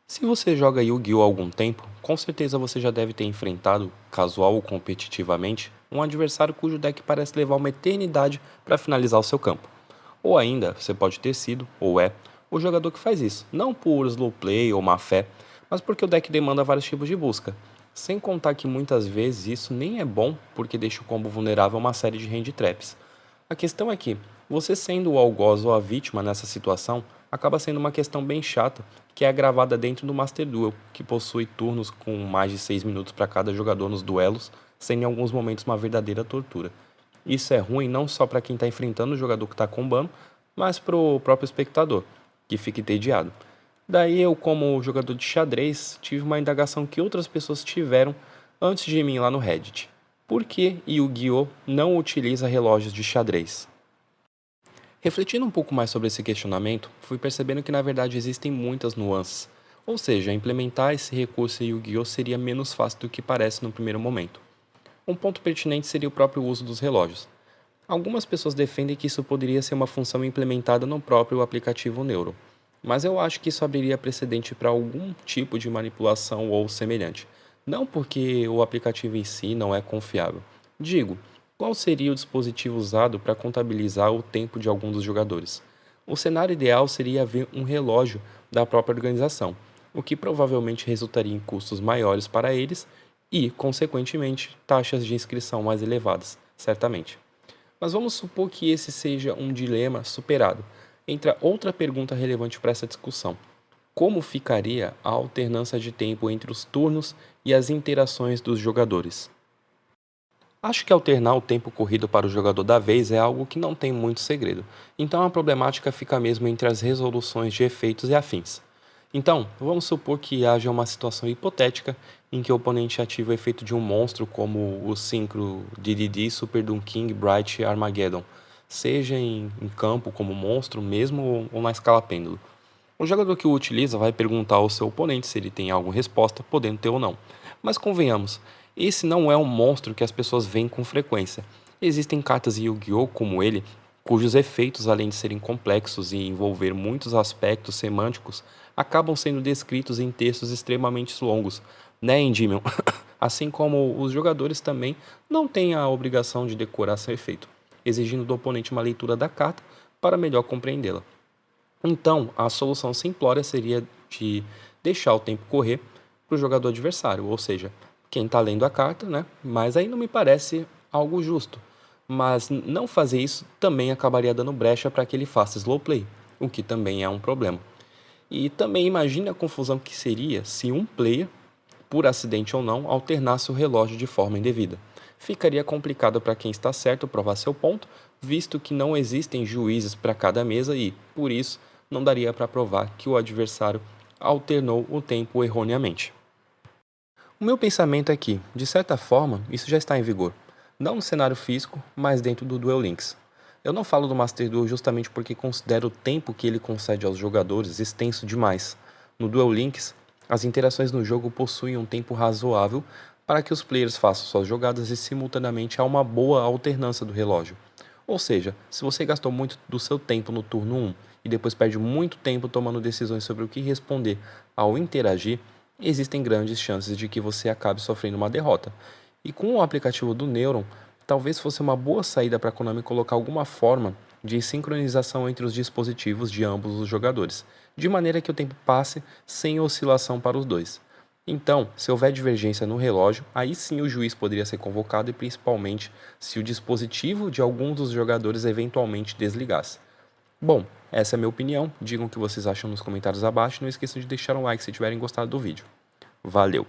Se você joga Yu-Gi-Oh! Há algum tempo, com certeza você já deve ter enfrentado, casual ou competitivamente, um adversário cujo deck parece levar uma eternidade para finalizar o seu campo. Ou ainda, você pode ter sido, ou é, o jogador que faz isso, não por slow play ou má fé, mas porque o deck demanda vários tipos de busca. Sem contar que muitas vezes isso nem é bom porque deixa o combo vulnerável a uma série de hand traps. A questão é que, você sendo o algoz ou a vítima nessa situação, acaba sendo uma questão bem chata, que é gravada dentro do Master Duel, que possui turnos com mais de 6 minutos para cada jogador nos duelos, sendo em alguns momentos uma verdadeira tortura. Isso é ruim não só para quem está enfrentando o jogador que está combando, mas para o próprio espectador, que fica entediado. Daí eu, como jogador de xadrez, tive uma indagação que outras pessoas tiveram antes de mim lá no Reddit. Por que Yu-Gi-Oh! Não utiliza relógios de xadrez? Refletindo um pouco mais sobre esse questionamento, fui percebendo que na verdade existem muitas nuances. Ou seja, implementar esse recurso em Yu-Gi-Oh! Seria menos fácil do que parece no primeiro momento. Um ponto pertinente seria o próprio uso dos relógios. Algumas pessoas defendem que isso poderia ser uma função implementada no próprio aplicativo Neuro, mas eu acho que isso abriria precedente para algum tipo de manipulação ou semelhante. Não porque o aplicativo em si não é confiável. Digo, qual seria o dispositivo usado para contabilizar o tempo de algum dos jogadores? O cenário ideal seria haver um relógio da própria organização, o que provavelmente resultaria em custos maiores para eles e, consequentemente, taxas de inscrição mais elevadas, certamente. Mas vamos supor que esse seja um dilema superado. Entra outra pergunta relevante para essa discussão: como ficaria a alternância de tempo entre os turnos e as interações dos jogadores? Acho que alternar o tempo corrido para o jogador da vez é algo que não tem muito segredo, então a problemática fica mesmo entre as resoluções de efeitos e afins. Então, vamos supor que haja uma situação hipotética em que o oponente ative o efeito de um monstro como o Synchro DDD Super Doom King Bright Armageddon, seja em campo como monstro mesmo ou na escala pêndulo. O jogador que o utiliza vai perguntar ao seu oponente se ele tem alguma resposta, podendo ter ou não. Mas convenhamos, esse não é um monstro que as pessoas veem com frequência. Existem cartas em Yu-Gi-Oh! Como ele, cujos efeitos, além de serem complexos e envolver muitos aspectos semânticos, acabam sendo descritos em textos extremamente longos, né, Endymion? Assim como os jogadores também não têm a obrigação de decorar seu efeito, exigindo do oponente uma leitura da carta para melhor compreendê-la. Então, a solução simplória seria de deixar o tempo correr para o jogador adversário, ou seja, quem está lendo a carta, né? Mas aí não me parece algo justo. Mas não fazer isso também acabaria dando brecha para que ele faça slow play, o que também é um problema. E também imagine a confusão que seria se um player, por acidente ou não, alternasse o relógio de forma indevida. Ficaria complicado para quem está certo provar seu ponto, visto que não existem juízes para cada mesa e, por isso, não daria para provar que o adversário alternou o tempo erroneamente. O meu pensamento é que, de certa forma, isso já está em vigor. Não no cenário físico, mas dentro do Duel Links. Eu não falo do Master Duel justamente porque considero o tempo que ele concede aos jogadores extenso demais. No Duel Links, as interações no jogo possuem um tempo razoável para que os players façam suas jogadas e simultaneamente há uma boa alternância do relógio. Ou seja, se você gastou muito do seu tempo no turno 1 e depois perde muito tempo tomando decisões sobre o que responder ao interagir, existem grandes chances de que você acabe sofrendo uma derrota. E com o aplicativo do Neuron, talvez fosse uma boa saída para a Konami colocar alguma forma de sincronização entre os dispositivos de ambos os jogadores, de maneira que o tempo passe sem oscilação para os dois. Então, se houver divergência no relógio, aí sim o juiz poderia ser convocado e principalmente se o dispositivo de algum dos jogadores eventualmente desligasse. Bom, essa é a minha opinião. Digam o que vocês acham nos comentários abaixo e não esqueçam de deixar um like se tiverem gostado do vídeo. Valeu!